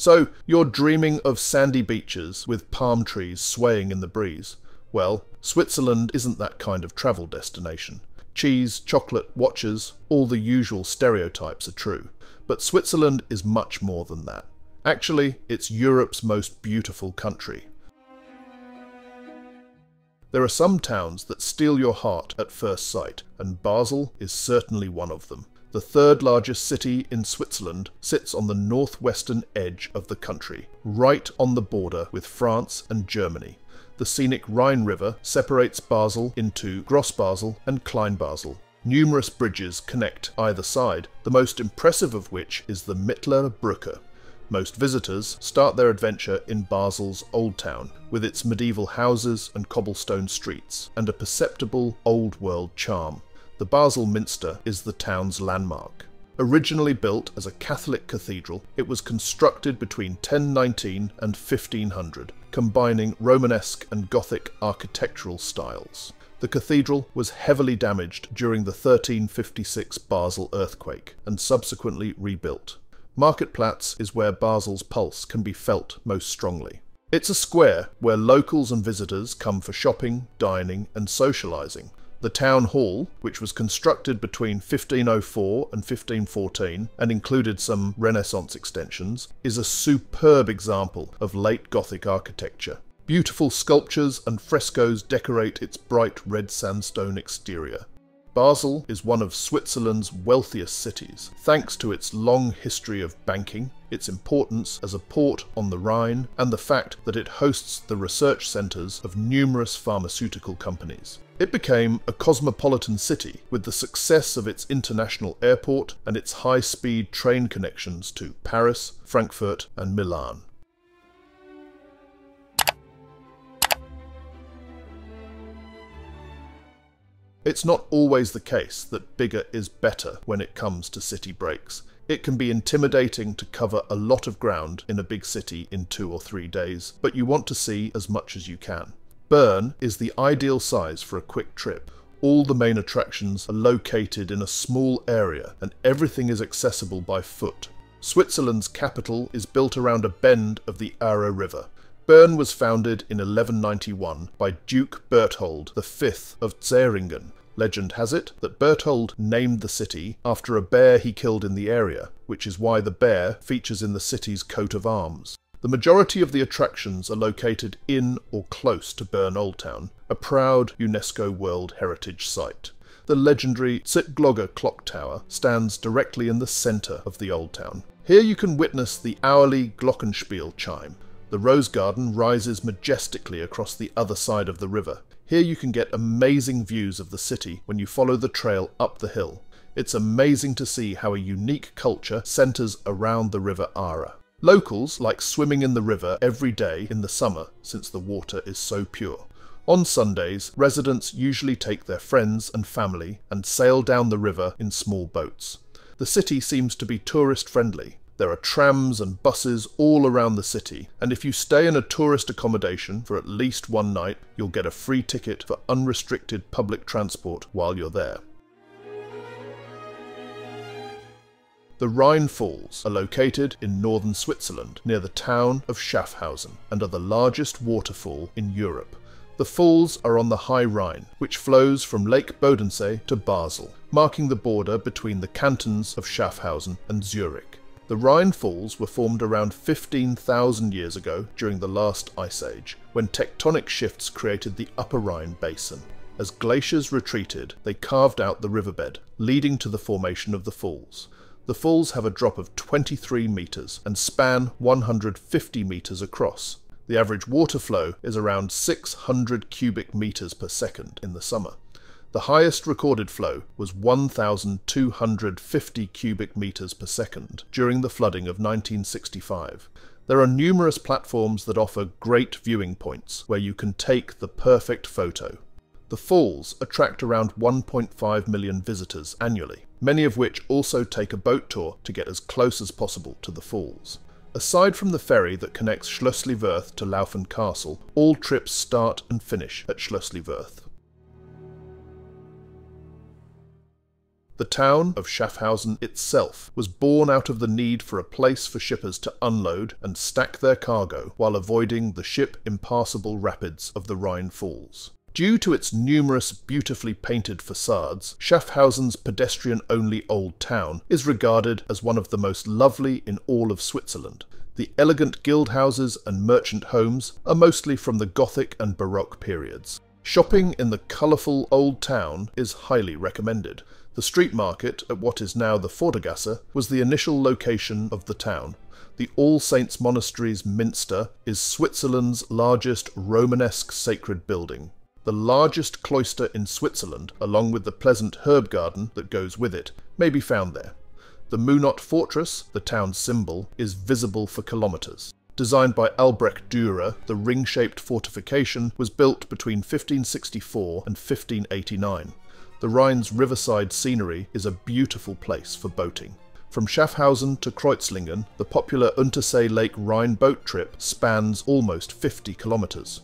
So, you're dreaming of sandy beaches with palm trees swaying in the breeze. Well, Switzerland isn't that kind of travel destination. Cheese, chocolate, watches, all the usual stereotypes are true. But Switzerland is much more than that. Actually, it's Europe's most beautiful country. There are some towns that steal your heart at first sight, and Basel is certainly one of them. The third largest city in Switzerland sits on the northwestern edge of the country, right on the border with France and Germany. The scenic Rhine River separates Basel into Gross Basel and Klein Basel. Numerous bridges connect either side, the most impressive of which is the Mittlerer Brücke. Most visitors start their adventure in Basel's Old Town, with its medieval houses and cobblestone streets, and a perceptible old-world charm. The Basel Minster is the town's landmark. Originally built as a Catholic cathedral, it was constructed between 1019 and 1500, combining Romanesque and Gothic architectural styles. The cathedral was heavily damaged during the 1356 Basel earthquake, and subsequently rebuilt. Marktplatz is where Basel's pulse can be felt most strongly. It's a square where locals and visitors come for shopping, dining and socialising. The town hall, which was constructed between 1504 and 1514 and included some Renaissance extensions, is a superb example of late Gothic architecture. Beautiful sculptures and frescoes decorate its bright red sandstone exterior. Basel is one of Switzerland's wealthiest cities, thanks to its long history of banking, its importance as a port on the Rhine, and the fact that it hosts the research centres of numerous pharmaceutical companies. It became a cosmopolitan city with the success of its international airport and its high-speed train connections to Paris, Frankfurt and Milan. It's not always the case that bigger is better when it comes to city breaks. It can be intimidating to cover a lot of ground in a big city in 2 or 3 days, but you want to see as much as you can. Bern is the ideal size for a quick trip. All the main attractions are located in a small area and everything is accessible by foot. Switzerland's capital is built around a bend of the Aare River. Bern was founded in 1191 by Duke Berthold V of Zeringen. Legend has it that Berthold named the city after a bear he killed in the area, which is why the bear features in the city's coat of arms. The majority of the attractions are located in or close to Bern Old Town, a proud UNESCO World Heritage Site. The legendary Zitglogge clock tower stands directly in the centre of the Old Town. Here you can witness the hourly glockenspiel chime. The Rose Garden rises majestically across the other side of the river. Here you can get amazing views of the city when you follow the trail up the hill. It's amazing to see how a unique culture centres around the River Aare. Locals like swimming in the river every day in the summer since the water is so pure. On Sundays, residents usually take their friends and family and sail down the river in small boats. The city seems to be tourist friendly. There are trams and buses all around the city, and if you stay in a tourist accommodation for at least one night, you'll get a free ticket for unrestricted public transport while you're there. The Rhine Falls are located in northern Switzerland, near the town of Schaffhausen, and are the largest waterfall in Europe. The falls are on the High Rhine, which flows from Lake Bodensee to Basel, marking the border between the cantons of Schaffhausen and Zurich. The Rhine Falls were formed around 15,000 years ago during the last ice age, when tectonic shifts created the Upper Rhine basin. As glaciers retreated, they carved out the riverbed, leading to the formation of the falls. The falls have a drop of 23 metres and span 150 metres across. The average water flow is around 600 cubic metres per second in the summer. The highest recorded flow was 1,250 cubic metres per second during the flooding of 1965. There are numerous platforms that offer great viewing points where you can take the perfect photo. The falls attract around 1.5 million visitors annually, many of which also take a boat tour to get as close as possible to the falls. Aside from the ferry that connects Schlössli-Wörth to Laufen Castle, all trips start and finish at Schlössli-Wörth. The town of Schaffhausen itself was born out of the need for a place for shippers to unload and stack their cargo while avoiding the ship-impassable rapids of the Rhine Falls. Due to its numerous beautifully painted facades, Schaffhausen's pedestrian-only old town is regarded as one of the most lovely in all of Switzerland. The elegant guild houses and merchant homes are mostly from the Gothic and Baroque periods. Shopping in the colourful old town is highly recommended. The street market at what is now the Vordergasse was the initial location of the town. The All Saints Monastery's Minster is Switzerland's largest Romanesque sacred building. The largest cloister in Switzerland, along with the pleasant herb garden that goes with it, may be found there. The Munot Fortress, the town's symbol, is visible for kilometres. Designed by Albrecht Dürer, the ring-shaped fortification was built between 1564 and 1589. The Rhine's riverside scenery is a beautiful place for boating. From Schaffhausen to Kreuzlingen, the popular Untersee Lake Rhine boat trip spans almost 50 kilometres.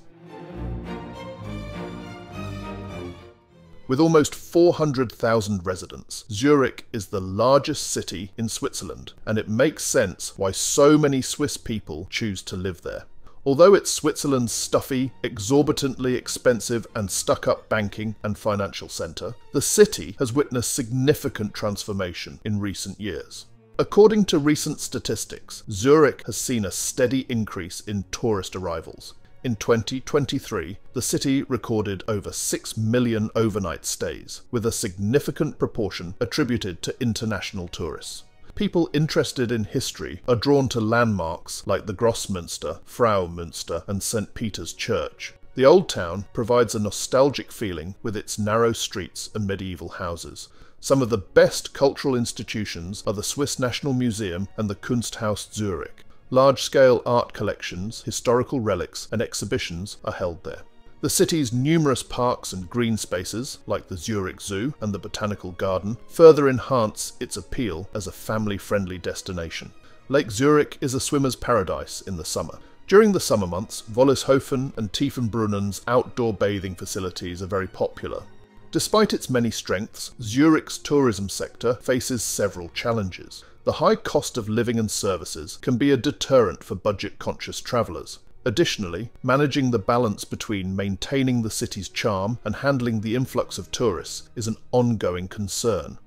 With almost 400,000 residents, Zurich is the largest city in Switzerland, and it makes sense why so many Swiss people choose to live there. Although it's Switzerland's stuffy, exorbitantly expensive and stuck-up banking and financial centre, the city has witnessed significant transformation in recent years. According to recent statistics, Zurich has seen a steady increase in tourist arrivals. In 2023, the city recorded over 6 million overnight stays, with a significant proportion attributed to international tourists. People interested in history are drawn to landmarks like the Grossmünster, Fraumünster and St. Peter's Church. The Old Town provides a nostalgic feeling with its narrow streets and medieval houses. Some of the best cultural institutions are the Swiss National Museum and the Kunsthaus Zurich. Large-scale art collections, historical relics and exhibitions are held there. The city's numerous parks and green spaces, like the Zurich Zoo and the Botanical Garden, further enhance its appeal as a family-friendly destination. Lake Zurich is a swimmer's paradise in the summer. During the summer months, Wollishofen and Tiefenbrunnen's outdoor bathing facilities are very popular. Despite its many strengths, Zurich's tourism sector faces several challenges. The high cost of living and services can be a deterrent for budget-conscious travellers. Additionally, managing the balance between maintaining the city's charm and handling the influx of tourists is an ongoing concern.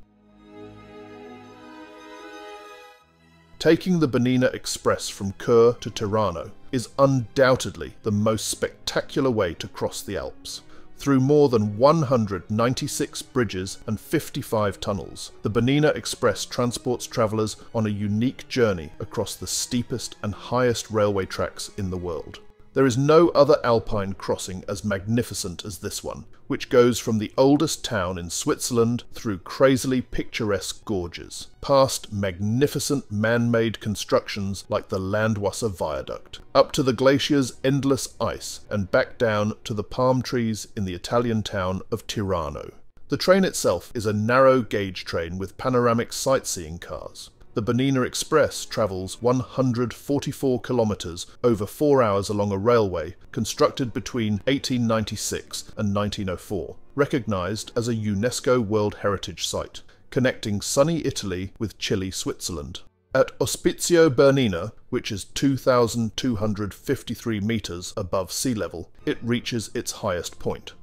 Taking the Bernina Express from Chur to Tirano is undoubtedly the most spectacular way to cross the Alps. Through more than 196 bridges and 55 tunnels, the Bernina Express transports travellers on a unique journey across the steepest and highest railway tracks in the world. There is no other alpine crossing as magnificent as this one, which goes from the oldest town in Switzerland through crazily picturesque gorges, past magnificent man-made constructions like the Landwasser Viaduct, up to the glacier's endless ice and back down to the palm trees in the Italian town of Tirano. The train itself is a narrow gauge train with panoramic sightseeing cars. The Bernina Express travels 144 kilometres over 4 hours along a railway constructed between 1896 and 1904, recognised as a UNESCO World Heritage Site, connecting sunny Italy with chilly Switzerland. At Ospizio Bernina, which is 2,253 metres above sea level, it reaches its highest point.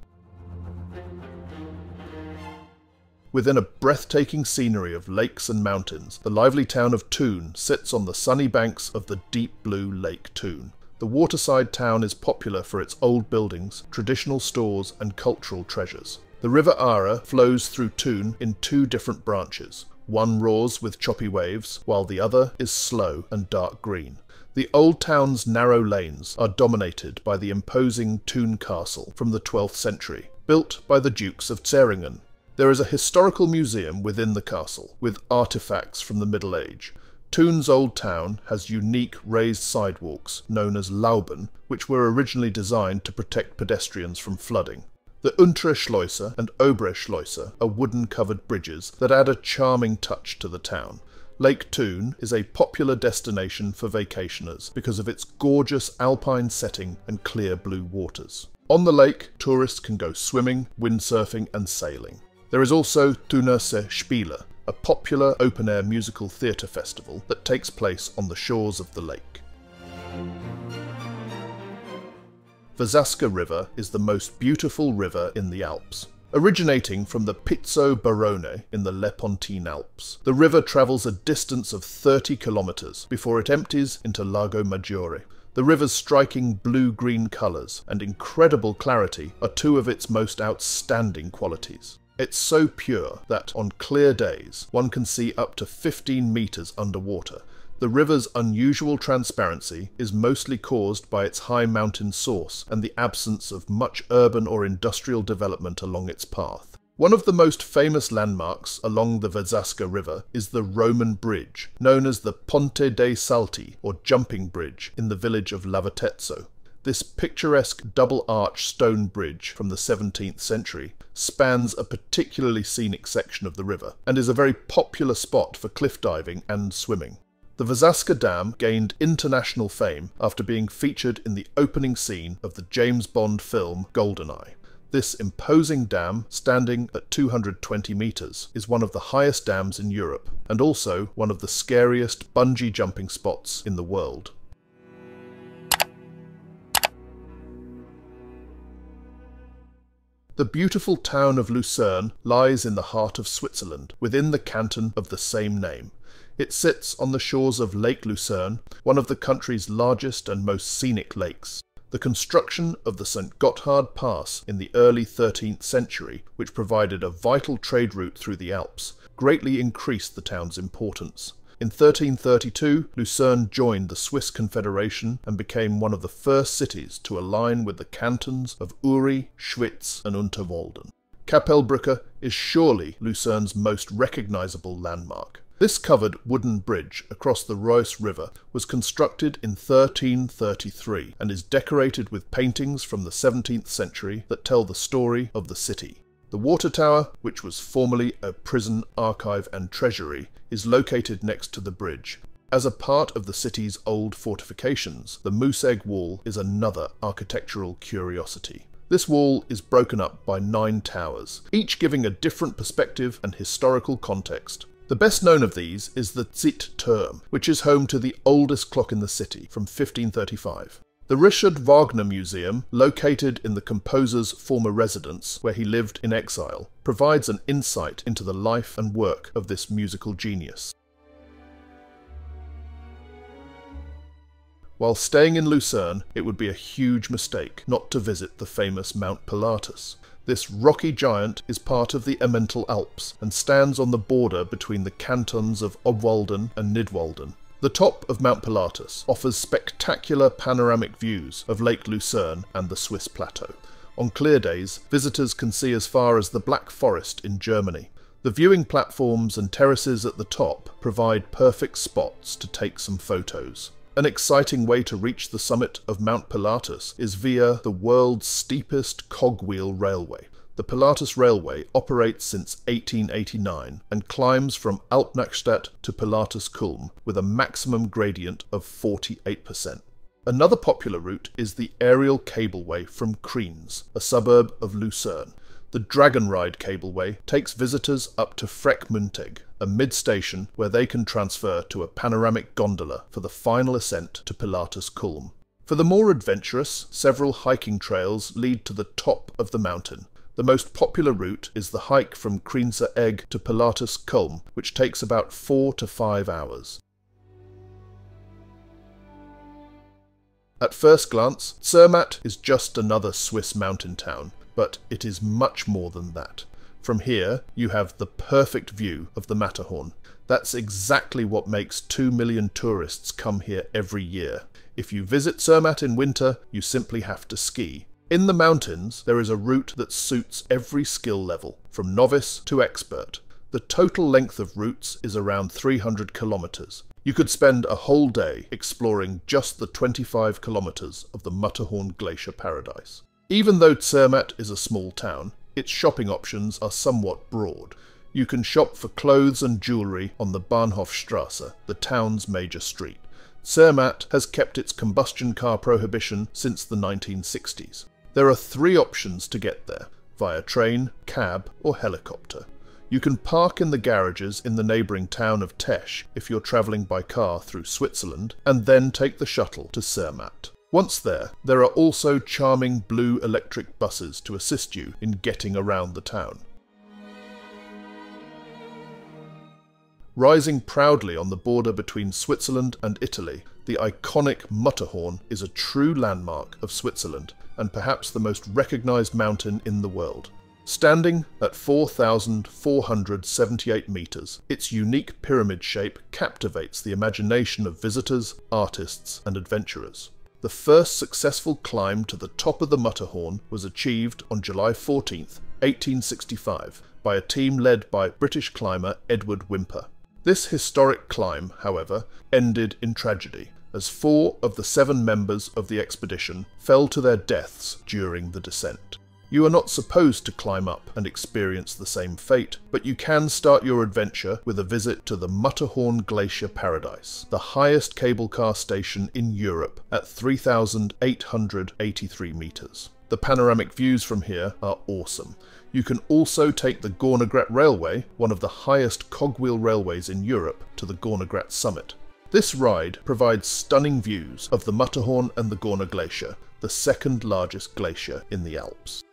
Within a breathtaking scenery of lakes and mountains, the lively town of Thun sits on the sunny banks of the deep blue Lake Thun. The waterside town is popular for its old buildings, traditional stores and cultural treasures. The River Aare flows through Thun in 2 different branches. One roars with choppy waves, while the other is slow and dark green. The old town's narrow lanes are dominated by the imposing Thun Castle from the 12th century, built by the Dukes of Zeringen. There is a historical museum within the castle, with artefacts from the Middle Age. Thun's old town has unique raised sidewalks, known as Lauben, which were originally designed to protect pedestrians from flooding. The Untere Schleuse and Obere Schleuse are wooden-covered bridges that add a charming touch to the town. Lake Thun is a popular destination for vacationers because of its gorgeous alpine setting and clear blue waters. On the lake, tourists can go swimming, windsurfing and sailing. There is also Thunerse Spiele, a popular open-air musical theatre festival that takes place on the shores of the lake. Verzasca River is the most beautiful river in the Alps. Originating from the Pizzo Barone in the Lepontine Alps, the river travels a distance of 30 kilometres before it empties into Lago Maggiore. The river's striking blue-green colours and incredible clarity are two of its most outstanding qualities. It's so pure that, on clear days, one can see up to 15 metres underwater. The river's unusual transparency is mostly caused by its high mountain source and the absence of much urban or industrial development along its path. One of the most famous landmarks along the Verzasca River is the Roman bridge, known as the Ponte dei Salti, or Jumping Bridge, in the village of Lavatezzo. This picturesque double-arch stone bridge from the 17th century spans a particularly scenic section of the river and is a very popular spot for cliff diving and swimming. The Verzasca Dam gained international fame after being featured in the opening scene of the James Bond film GoldenEye. This imposing dam, standing at 220 metres, is one of the highest dams in Europe and also one of the scariest bungee jumping spots in the world. The beautiful town of Lucerne lies in the heart of Switzerland, within the canton of the same name. It sits on the shores of Lake Lucerne, one of the country's largest and most scenic lakes. The construction of the St. Gotthard Pass in the early 13th century, which provided a vital trade route through the Alps, greatly increased the town's importance. In 1332, Lucerne joined the Swiss Confederation and became one of the first cities to align with the cantons of Uri, Schwyz and Unterwalden. Kapellbrücke is surely Lucerne's most recognisable landmark. This covered wooden bridge across the Reuss River was constructed in 1333 and is decorated with paintings from the 17th century that tell the story of the city. The water tower, which was formerly a prison, archive and treasury, is located next to the bridge. As a part of the city's old fortifications, the Moose Egg Wall is another architectural curiosity. This wall is broken up by 9 towers, each giving a different perspective and historical context. The best known of these is the Zittturm, which is home to the oldest clock in the city, from 1535. The Richard Wagner Museum, located in the composer's former residence, where he lived in exile, provides an insight into the life and work of this musical genius. While staying in Lucerne, it would be a huge mistake not to visit the famous Mount Pilatus. This rocky giant is part of the Emmental Alps and stands on the border between the cantons of Obwalden and Nidwalden. The top of Mount Pilatus offers spectacular panoramic views of Lake Lucerne and the Swiss plateau. On clear days, visitors can see as far as the Black Forest in Germany. The viewing platforms and terraces at the top provide perfect spots to take some photos. An exciting way to reach the summit of Mount Pilatus is via the world's steepest cogwheel railway. The Pilatus Railway operates since 1889 and climbs from Alpnachstadt to Pilatus Kulm with a maximum gradient of 48%. Another popular route is the aerial cableway from Kriens, a suburb of Lucerne. The Dragon Ride cableway takes visitors up to Freckmunteg, a mid-station where they can transfer to a panoramic gondola for the final ascent to Pilatus Kulm. For the more adventurous, several hiking trails lead to the top of the mountain. The most popular route is the hike from Kriense Egg to Pilatus Kulm, which takes about 4 to 5 hours. At first glance, Zermatt is just another Swiss mountain town, but it is much more than that. From here, you have the perfect view of the Matterhorn. That's exactly what makes 2 million tourists come here every year. If you visit Zermatt in winter, you simply have to ski. In the mountains, there is a route that suits every skill level, from novice to expert. The total length of routes is around 300 kilometres. You could spend a whole day exploring just the 25 kilometres of the Matterhorn Glacier paradise. Even though Zermatt is a small town, its shopping options are somewhat broad. You can shop for clothes and jewellery on the Bahnhofstrasse, the town's major street. Zermatt has kept its combustion car prohibition since the 1960s. There are 3 options to get there. via train, cab or helicopter. You can park in the garages in the neighbouring town of Tesch if you're travelling by car through Switzerland, and then take the shuttle to Zermatt. Once there are also charming blue electric buses to assist you in getting around the town. Rising proudly on the border between Switzerland and Italy, the iconic Matterhorn is a true landmark of Switzerland and perhaps the most recognised mountain in the world. Standing at 4,478 metres, its unique pyramid shape captivates the imagination of visitors, artists and adventurers. The first successful climb to the top of the Matterhorn was achieved on July 14, 1865, by a team led by British climber Edward Whymper. This historic climb, however, ended in tragedy, as 4 of the 7 members of the expedition fell to their deaths during the descent. You are not supposed to climb up and experience the same fate, but you can start your adventure with a visit to the Matterhorn Glacier Paradise, the highest cable car station in Europe at 3,883 metres. The panoramic views from here are awesome. You can also take the Gornergrat Railway, one of the highest cogwheel railways in Europe, to the Gornergrat summit. This ride provides stunning views of the Matterhorn and the Gorner Glacier, the second largest glacier in the Alps.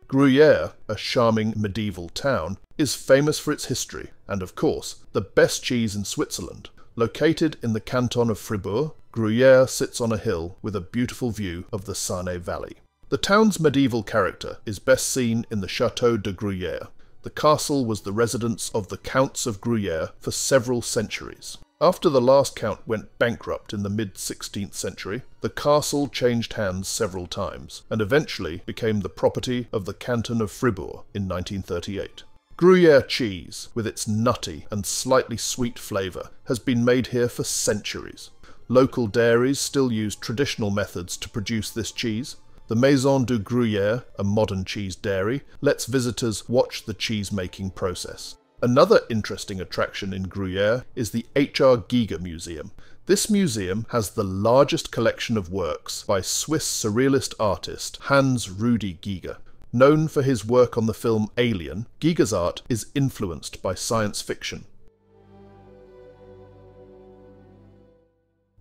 Gruyeres, a charming medieval town, is famous for its history and, of course, the best cheese in Switzerland. Located in the canton of Fribourg, Gruyeres sits on a hill with a beautiful view of the Sarne Valley. The town's medieval character is best seen in the Chateau de Chillon. The castle was the residence of the Counts of Gruyeres for several centuries. After the last count went bankrupt in the mid-16th century, the castle changed hands several times and eventually became the property of the canton of Fribourg in 1938. Gruyere cheese, with its nutty and slightly sweet flavour, has been made here for centuries. Local dairies still use traditional methods to produce this cheese. The Maison du Gruyère, a modern cheese dairy, lets visitors watch the cheese-making process. Another interesting attraction in Gruyere is the H.R. Giger Museum. This museum has the largest collection of works by Swiss surrealist artist Hans Rudi Giger. Known for his work on the film Alien, Giger's art is influenced by science fiction.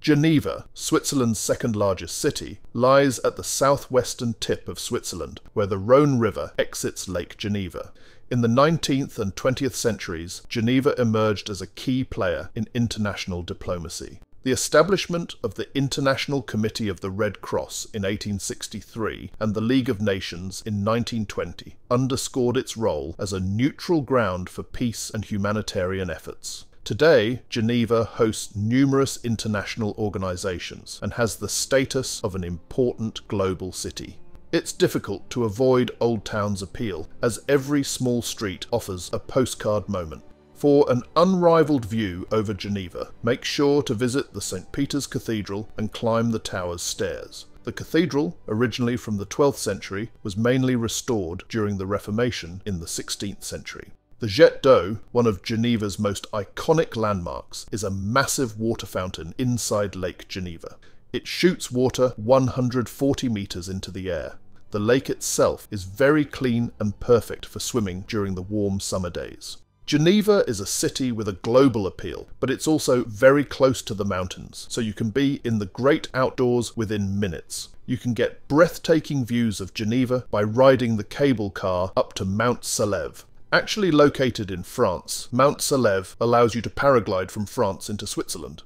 Geneva, Switzerland's second largest city, lies at the southwestern tip of Switzerland, where the Rhone River exits Lake Geneva. In the 19th and 20th centuries, Geneva emerged as a key player in international diplomacy. The establishment of the International Committee of the Red Cross in 1863 and the League of Nations in 1920 underscored its role as a neutral ground for peace and humanitarian efforts. Today, Geneva hosts numerous international organisations and has the status of an important global city. It's difficult to avoid Old Town's appeal, as every small street offers a postcard moment. For an unrivalled view over Geneva, make sure to visit the St. Peter's Cathedral and climb the tower's stairs. The cathedral, originally from the 12th century, was mainly restored during the Reformation in the 16th century. The Jet d'Eau, one of Geneva's most iconic landmarks, is a massive water fountain inside Lake Geneva. It shoots water 140 metres into the air. The lake itself is very clean and perfect for swimming during the warm summer days. Geneva is a city with a global appeal, but it's also very close to the mountains, so you can be in the great outdoors within minutes. You can get breathtaking views of Geneva by riding the cable car up to Mount Salève. Actually located in France, Mount Salève allows you to paraglide from France into Switzerland.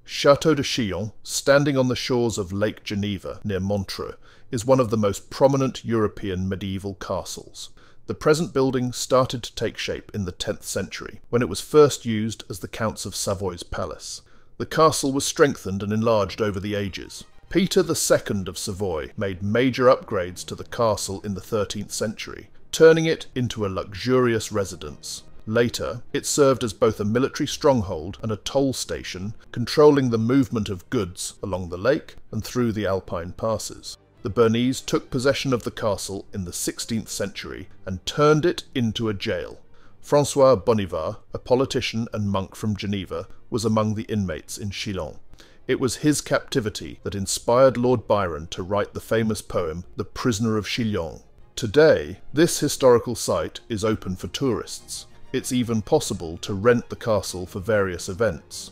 Chateau de Chillon, standing on the shores of Lake Geneva near Montreux, is one of the most prominent European medieval castles. The present building started to take shape in the 10th century, when it was first used as the Counts of Savoy's palace. The castle was strengthened and enlarged over the ages. Peter II of Savoy made major upgrades to the castle in the 13th century, turning it into a luxurious residence. Later, it served as both a military stronghold and a toll station, controlling the movement of goods along the lake and through the Alpine passes. The Bernese took possession of the castle in the 16th century and turned it into a jail. François Bonivard, a politician and monk from Geneva, was among the inmates in Chillon. It was his captivity that inspired Lord Byron to write the famous poem The Prisoner of Chillon. Today, this historical site is open for tourists. It's even possible to rent the castle for various events.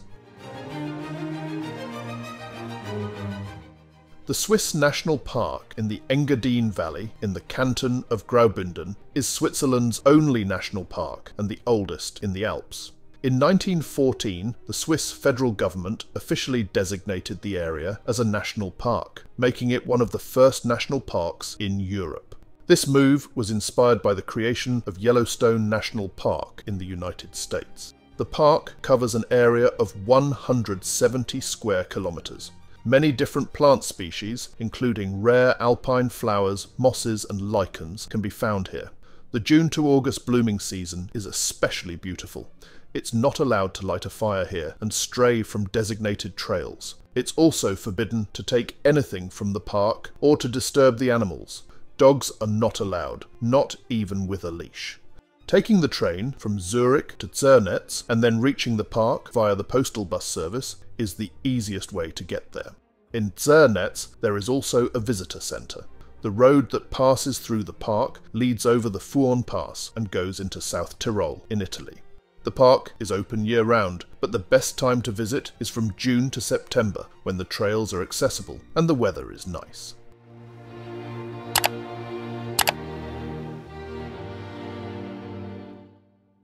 The Swiss National Park in the Engadine Valley in the canton of Graubünden is Switzerland's only national park and the oldest in the Alps. In 1914, the Swiss federal government officially designated the area as a national park, making it one of the first national parks in Europe. This move was inspired by the creation of Yellowstone National Park in the United States. The park covers an area of 170 square kilometers. Many different plant species, including rare alpine flowers, mosses and lichens, can be found here. The June to August blooming season is especially beautiful. It's not allowed to light a fire here and stray from designated trails. It's also forbidden to take anything from the park or to disturb the animals. Dogs are not allowed, not even with a leash. Taking the train from Zurich to Zermatt and then reaching the park via the postal bus service is the easiest way to get there. In Zermatt there is also a visitor centre. The road that passes through the park leads over the Thun Pass and goes into South Tyrol in Italy. The park is open year-round, but the best time to visit is from June to September, when the trails are accessible and the weather is nice.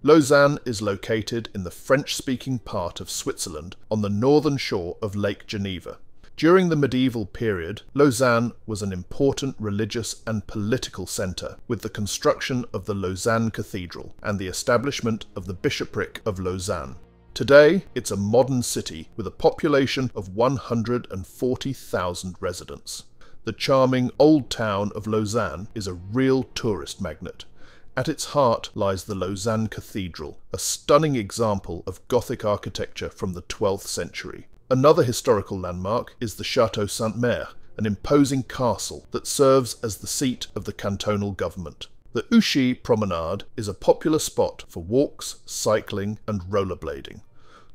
Lausanne is located in the French-speaking part of Switzerland on the northern shore of Lake Geneva. During the medieval period, Lausanne was an important religious and political centre, with the construction of the Lausanne Cathedral and the establishment of the Bishopric of Lausanne. Today, it's a modern city with a population of 140,000 residents. The charming old town of Lausanne is a real tourist magnet. At its heart lies the Lausanne Cathedral, a stunning example of Gothic architecture from the 12th century. Another historical landmark is the Chateau Sainte-Mère, an imposing castle that serves as the seat of the cantonal government. The Ouchy Promenade is a popular spot for walks, cycling and rollerblading.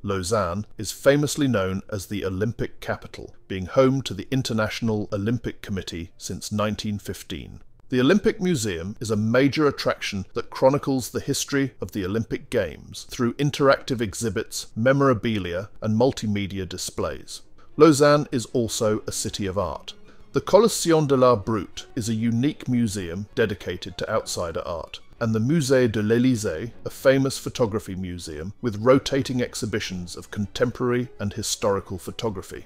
Lausanne is famously known as the Olympic capital, being home to the International Olympic Committee since 1915. The Olympic Museum is a major attraction that chronicles the history of the Olympic Games through interactive exhibits, memorabilia and multimedia displays. Lausanne is also a city of art. The Collection de l'Art Brut is a unique museum dedicated to outsider art, and the Musée de l'Élysée, a famous photography museum with rotating exhibitions of contemporary and historical photography.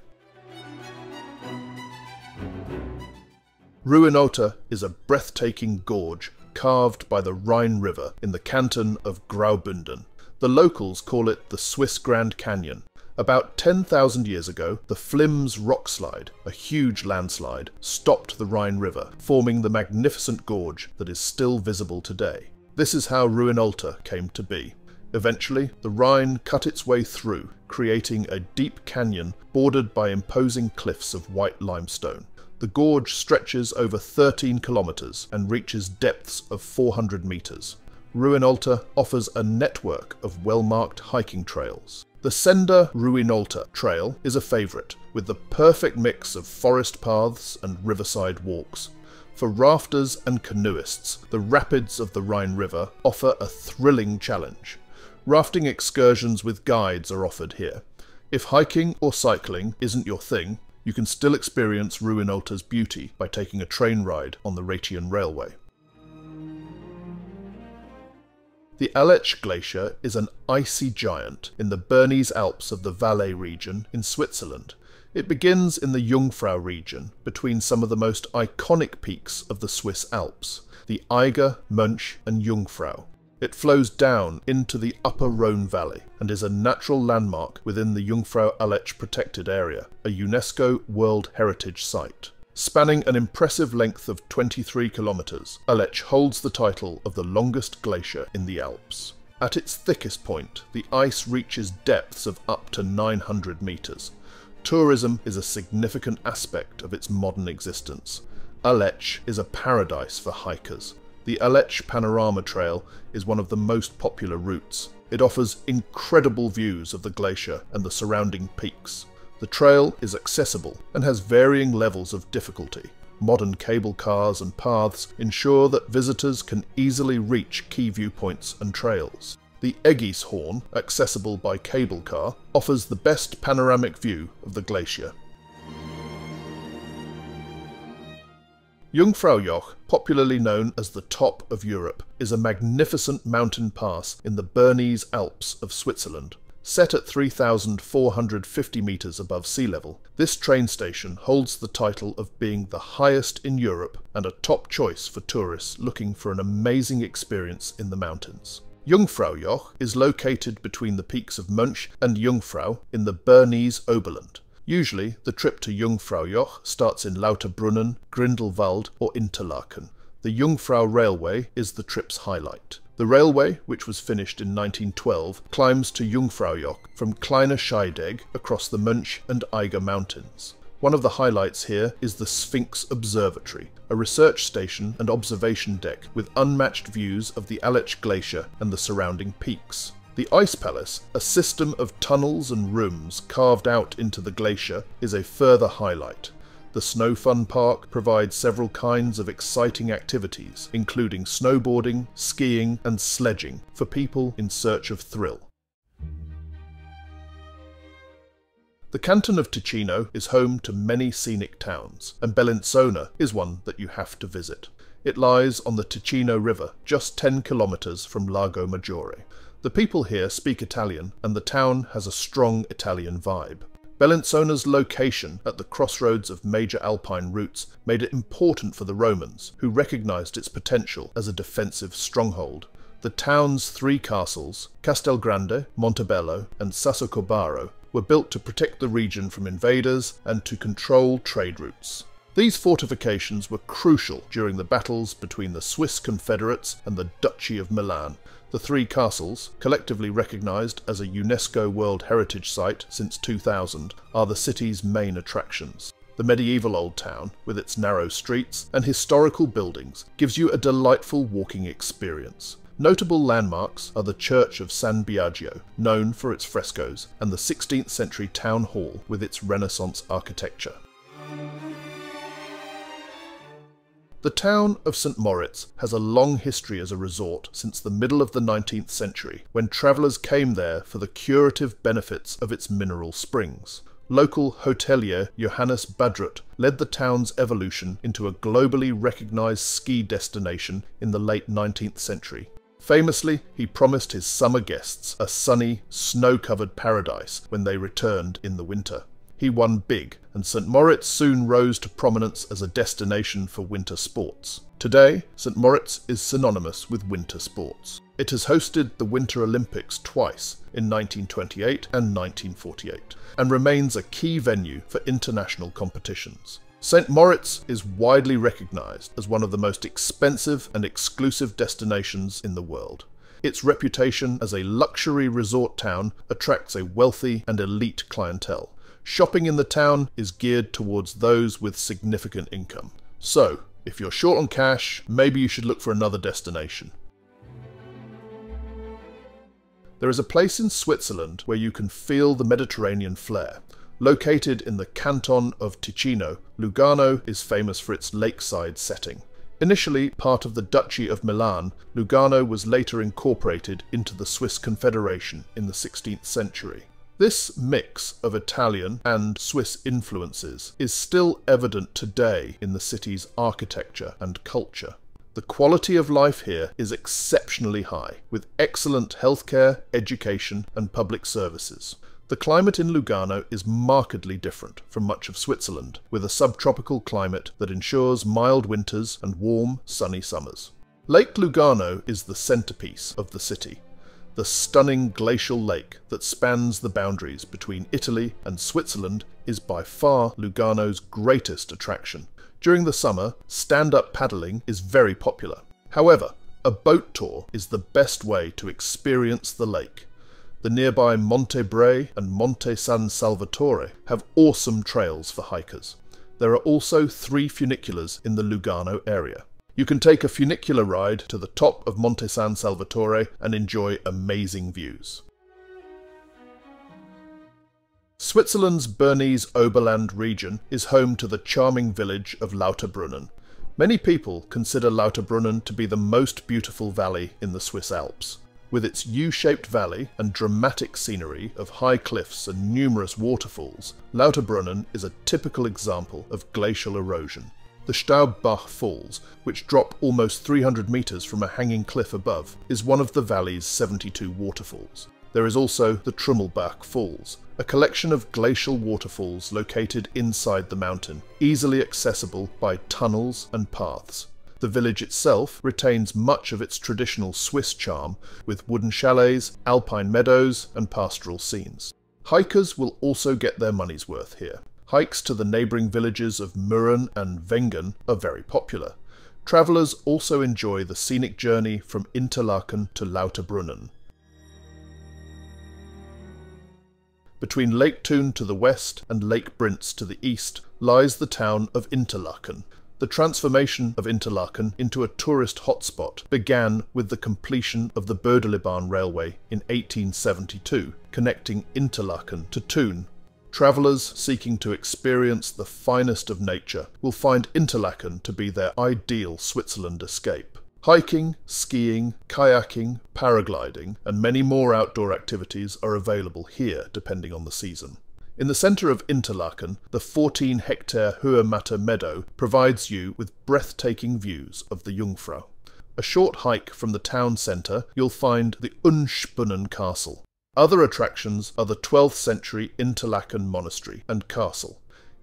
Ruinaulta is a breathtaking gorge carved by the Rhine River in the canton of Graubünden. The locals call it the Swiss Grand Canyon. About 10,000 years ago, the Flims rockslide, a huge landslide, stopped the Rhine River, forming the magnificent gorge that is still visible today. This is how Ruinaulta came to be. Eventually, the Rhine cut its way through, creating a deep canyon bordered by imposing cliffs of white limestone. The gorge stretches over 13 kilometres and reaches depths of 400 metres. Ruinaulta offers a network of well-marked hiking trails. The Sender Ruinaulta Trail is a favourite, with the perfect mix of forest paths and riverside walks. For rafters and canoeists, the rapids of the Rhine River offer a thrilling challenge. Rafting excursions with guides are offered here. If hiking or cycling isn't your thing, you can still experience Ruinaulta's beauty by taking a train ride on the Rhaetian Railway. The Aletsch Glacier is an icy giant in the Bernese Alps of the Valais region in Switzerland. It begins in the Jungfrau region, between some of the most iconic peaks of the Swiss Alps, the Eiger, Mönch and Jungfrau. It flows down into the upper Rhone Valley and is a natural landmark within the Jungfrau Aletsch Protected Area, a UNESCO World Heritage Site. Spanning an impressive length of 23 kilometres, Aletsch holds the title of the longest glacier in the Alps. At its thickest point, the ice reaches depths of up to 900 metres. Tourism is a significant aspect of its modern existence. Aletsch is a paradise for hikers. The Aletsch Panorama Trail is one of the most popular routes. It offers incredible views of the glacier and the surrounding peaks. The trail is accessible and has varying levels of difficulty. Modern cable cars and paths ensure that visitors can easily reach key viewpoints and trails. The Eggishorn, accessible by cable car, offers the best panoramic view of the glacier. Jungfraujoch, popularly known as the Top of Europe, is a magnificent mountain pass in the Bernese Alps of Switzerland. Set at 3,450 metres above sea level, this train station holds the title of being the highest in Europe and a top choice for tourists looking for an amazing experience in the mountains. Jungfraujoch is located between the peaks of Mönch and Jungfrau in the Bernese Oberland. Usually, the trip to Jungfraujoch starts in Lauterbrunnen, Grindelwald or Interlaken. The Jungfrau Railway is the trip's highlight. The railway, which was finished in 1912, climbs to Jungfraujoch from Kleine Scheidegg across the Mönch and Eiger mountains. One of the highlights here is the Sphinx Observatory, a research station and observation deck with unmatched views of the Aletsch Glacier and the surrounding peaks. The Ice Palace, a system of tunnels and rooms carved out into the glacier, is a further highlight. The Snow Fun Park provides several kinds of exciting activities, including snowboarding, skiing and sledging for people in search of thrill. The canton of Ticino is home to many scenic towns, and Bellinzona is one that you have to visit. It lies on the Ticino River, just 10 kilometres from Lago Maggiore. The people here speak Italian, and the town has a strong Italian vibe. Bellinzona's location at the crossroads of major alpine routes made it important for the Romans, who recognised its potential as a defensive stronghold. The town's three castles, Castelgrande, Montebello and Sassocorbato, were built to protect the region from invaders and to control trade routes. These fortifications were crucial during the battles between the Swiss Confederates and the Duchy of Milan. The three castles, collectively recognised as a UNESCO World Heritage Site since 2000, are the city's main attractions. The medieval old town, with its narrow streets and historical buildings, gives you a delightful walking experience. Notable landmarks are the Church of San Biagio, known for its frescoes, and the 16th century town hall with its Renaissance architecture. The town of St. Moritz has a long history as a resort since the middle of the 19th century, when travellers came there for the curative benefits of its mineral springs. Local hotelier Johannes Badrut led the town's evolution into a globally recognised ski destination in the late 19th century. Famously, he promised his summer guests a sunny, snow-covered paradise when they returned in the winter. He won big, and St. Moritz soon rose to prominence as a destination for winter sports. Today, St. Moritz is synonymous with winter sports. It has hosted the Winter Olympics twice, in 1928 and 1948, and remains a key venue for international competitions. St. Moritz is widely recognised as one of the most expensive and exclusive destinations in the world. Its reputation as a luxury resort town attracts a wealthy and elite clientele. Shopping in the town is geared towards those with significant income. So, if you're short on cash, maybe you should look for another destination. There is a place in Switzerland where you can feel the Mediterranean flair. Located in the canton of Ticino, Lugano is famous for its lakeside setting. Initially part of the Duchy of Milan, Lugano was later incorporated into the Swiss Confederation in the 16th century. This mix of Italian and Swiss influences is still evident today in the city's architecture and culture. The quality of life here is exceptionally high, with excellent healthcare, education and public services. The climate in Lugano is markedly different from much of Switzerland, with a subtropical climate that ensures mild winters and warm, sunny summers. Lake Lugano is the centrepiece of the city. The stunning glacial lake that spans the boundaries between Italy and Switzerland is by far Lugano's greatest attraction. During the summer, stand-up paddling is very popular. However, a boat tour is the best way to experience the lake. The nearby Monte Bre and Monte San Salvatore have awesome trails for hikers. There are also 3 funiculars in the Lugano area. You can take a funicular ride to the top of Monte San Salvatore and enjoy amazing views. Switzerland's Bernese Oberland region is home to the charming village of Lauterbrunnen. Many people consider Lauterbrunnen to be the most beautiful valley in the Swiss Alps. With its U-shaped valley and dramatic scenery of high cliffs and numerous waterfalls, Lauterbrunnen is a typical example of glacial erosion. The Staubbach Falls, which drop almost 300 metres from a hanging cliff above, is one of the valley's 72 waterfalls. There is also the Trummelbach Falls, a collection of glacial waterfalls located inside the mountain, easily accessible by tunnels and paths. The village itself retains much of its traditional Swiss charm, with wooden chalets, alpine meadows and pastoral scenes. Hikers will also get their money's worth here. Hikes to the neighbouring villages of Mürren and Wengen are very popular. Travellers also enjoy the scenic journey from Interlaken to Lauterbrunnen. Between Lake Thun to the west and Lake Brinz to the east lies the town of Interlaken. The transformation of Interlaken into a tourist hotspot began with the completion of the Bödelibahn railway in 1872, connecting Interlaken to Thun. Travellers seeking to experience the finest of nature will find Interlaken to be their ideal Switzerland escape. Hiking, skiing, kayaking, paragliding, and many more outdoor activities are available here depending on the season. In the centre of Interlaken, the 14-hectare Höhematte meadow provides you with breathtaking views of the Jungfrau. A short hike from the town centre, you'll find the Unspunnen Castle. Other attractions are the 12th century Interlaken Monastery and Castle.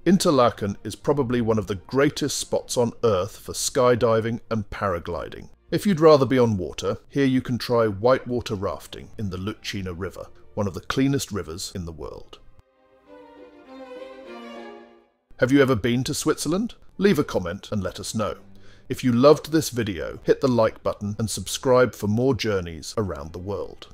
Interlaken is probably one of the greatest spots on earth for skydiving and paragliding. If you'd rather be on water, here you can try whitewater rafting in the Lucerne River, one of the cleanest rivers in the world. Have you ever been to Switzerland? Leave a comment and let us know. If you loved this video, hit the like button and subscribe for more journeys around the world.